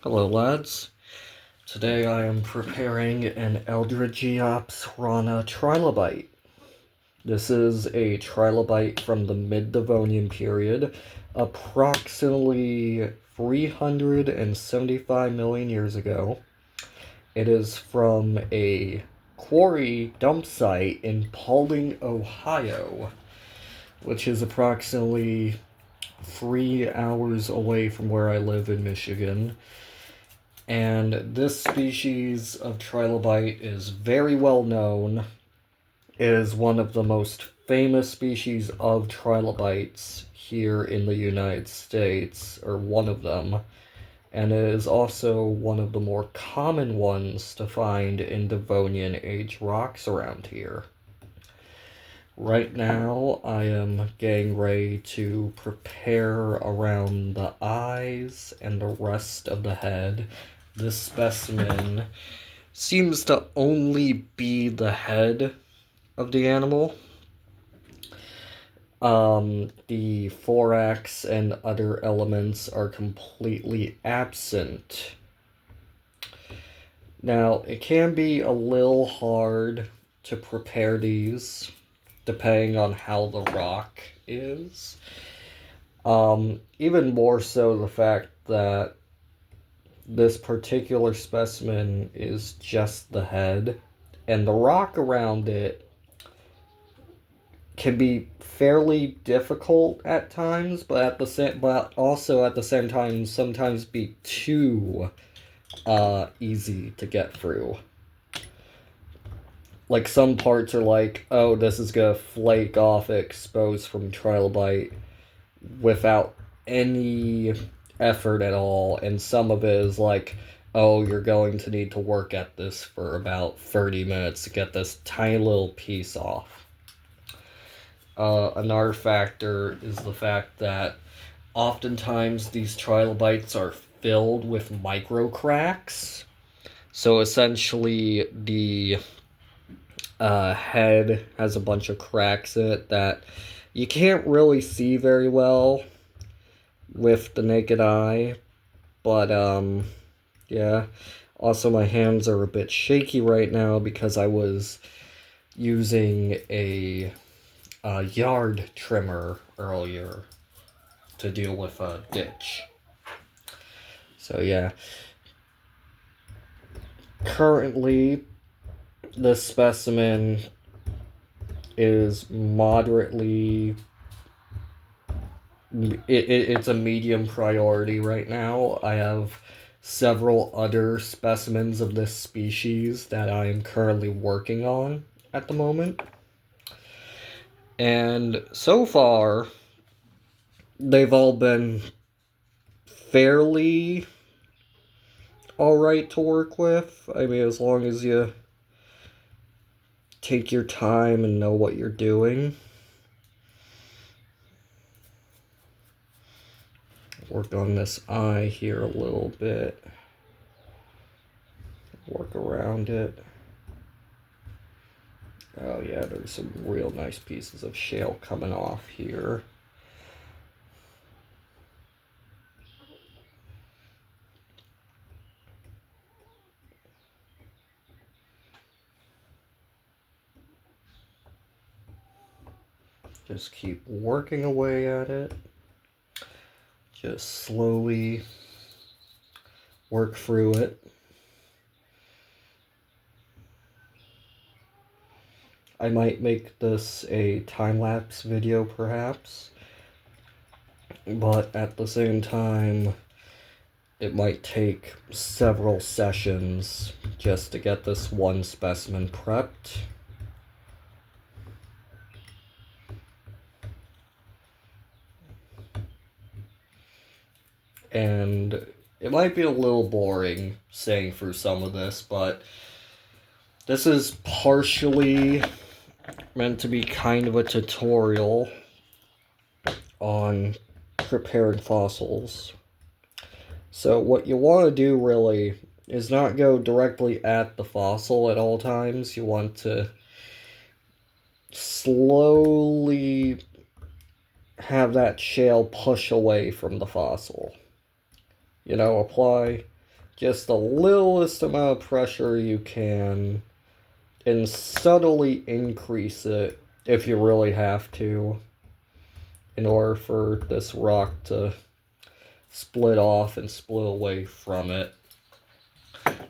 Hello lads, today I am preparing an Eldredgeops Rana Trilobite. This is a Trilobite from the Mid Devonian period, approximately 375 million years ago. It is from a quarry dump site in Paulding, Ohio, which is approximately 3 hours away from where I live in Michigan. And this species of trilobite is very well known. It is one of the most famous species of trilobites here in the United States, or one of them. And it is also one of the more common ones to find in Devonian age rocks around here. Right now, I am getting ready to prepare around the eyes and the rest of the head. This specimen seems to only be the head of the animal. The thorax and other elements are completely absent. Now, it can be a little hard to prepare these, depending on how the rock is. Even more so the fact that this particular specimen is just the head, and the rock around it can be fairly difficult at times, but also at the same time sometimes be too easy to get through. Like some parts are like, oh, this is gonna flake off exposed from trilobite without any effort at all, and some of it is like, oh, you're going to need to work at this for about 30 minutes to get this tiny little piece off. Another factor is the fact that oftentimes these trilobites are filled with micro cracks. So essentially, the head has a bunch of cracks in it that you can't really see very well with the naked eye, but yeah. Also, my hands are a bit shaky right now because I was using a yard trimmer earlier to deal with a ditch. So yeah, currently this specimen is moderately it's a medium priority right now. I have several other specimens of this species that I am currently working on at the moment. And so far, they've all been fairly alright to work with. I mean, as long as you take your time and know what you're doing. Work on this eye here a little bit. Work around it. Oh yeah, there's some real nice pieces of shale coming off here. Just keep working away at it. Just slowly work through it. I might make this a time-lapse video perhaps, but at the same time, it might take several sessions just to get this one specimen prepped. And it might be a little boring saying through some of this, but this is partially meant to be kind of a tutorial on preparing fossils. So what you want to do really is not go directly at the fossil at all times. You want to slowly have that shale push away from the fossil. You know, apply just the littlest amount of pressure you can and subtly increase it if you really have to in order for this rock to split off and split away from it.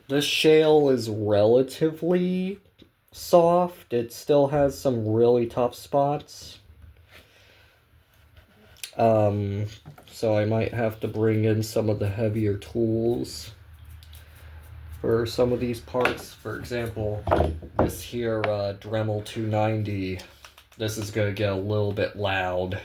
This shale is relatively soft. It still has some really tough spots. So I might have to bring in some of the heavier tools for some of these parts. For example, this here Dremel 290. This is going to get a little bit loud.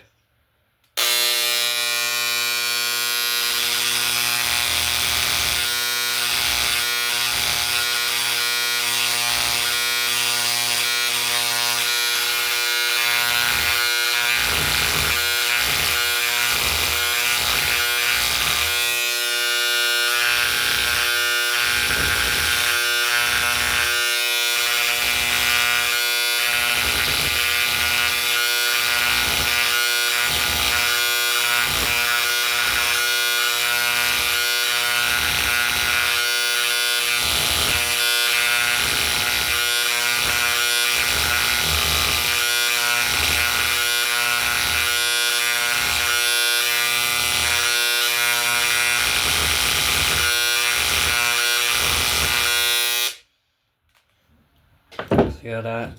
Yeah, that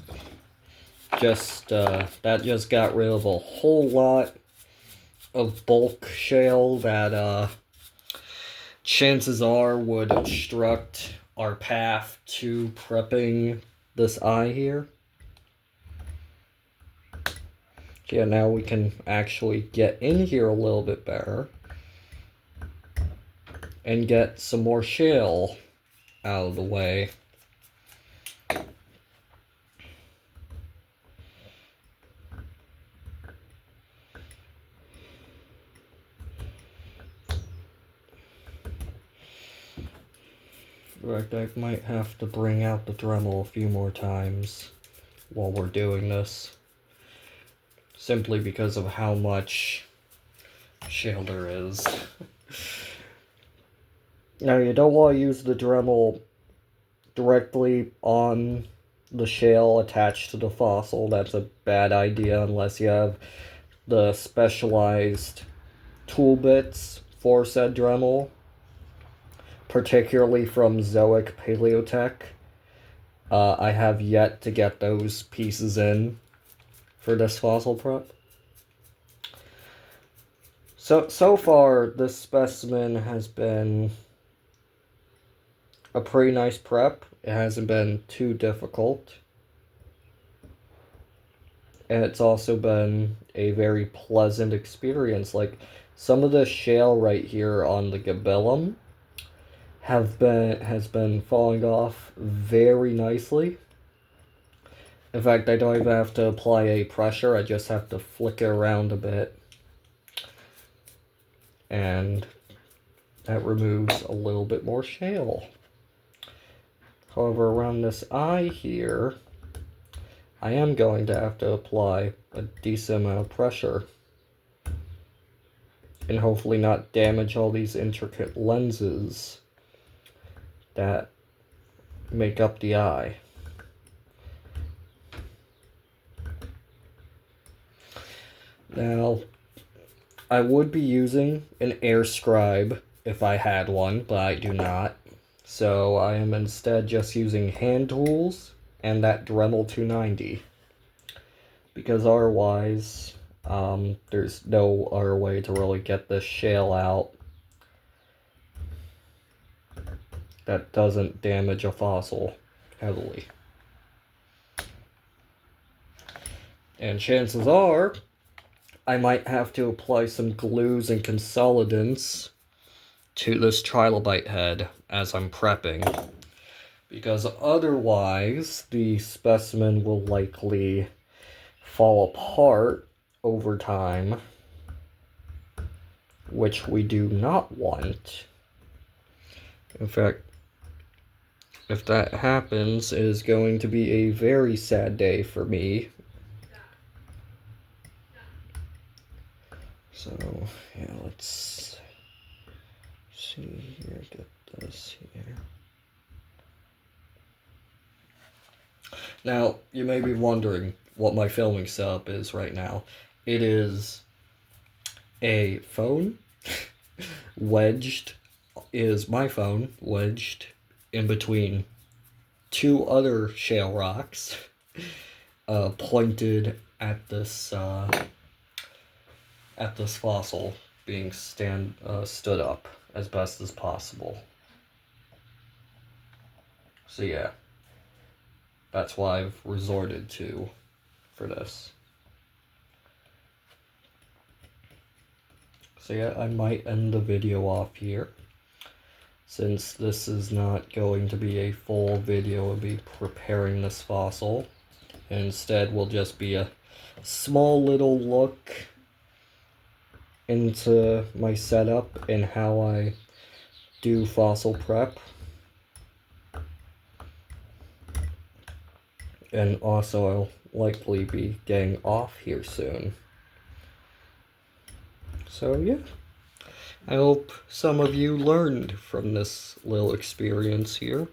just got rid of a whole lot of bulk shale that chances are would obstruct our path to prepping this eye here. Yeah, now we can actually get in here a little bit better and get some more shale out of the way. In fact, I might have to bring out the Dremel a few more times while we're doing this, simply because of how much shale there is. Now, you don't want to use the Dremel directly on the shale attached to the fossil. That's a bad idea unless you have the specialized tool bits for said Dremel, particularly from Zoic Paleotech. I have yet to get those pieces in for this fossil prep. So far, this specimen has been a pretty nice prep. It hasn't been too difficult. And it's also been a very pleasant experience. Like, some of the shale right here on the gabellum has been falling off very nicely. In fact, I don't even have to apply a pressure. I just have to flick it around a bit. And that removes a little bit more shale. However, around this eye here, I am going to have to apply a decent amount of pressure. And hopefully not damage all these intricate lenses that make up the eye. Now, I would be using an air scribe if I had one, but I do not. So I am instead just using hand tools and that Dremel 290. Because otherwise, there's no other way to really get this shale out that doesn't damage a fossil heavily. And chances are, I might have to apply some glues and consolidants to this Trilobite head as I'm prepping, because otherwise the specimen will likely fall apart over time, which we do not want. In fact, if that happens, it is going to be a very sad day for me. So, yeah, let's see. see here, get this here. Now, you may be wondering what my filming setup is right now. It is a phone wedged, is my phone wedged in between two other shale rocks, pointed at this fossil being stood up as best as possible. So yeah, that's what I've resorted to for this. So yeah, I might end the video off here, since this is not going to be a full video of me preparing this fossil. Instead will just be a small little look into my setup and how I do fossil prep. And also I'll likely be getting off here soon. So yeah, I hope some of you learned from this little experience here.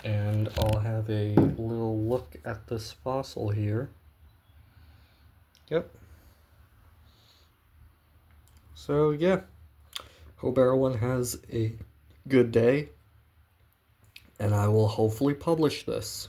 And I'll have a little look at this fossil here. Yep. So yeah, hope everyone has a good day, and I will hopefully publish this.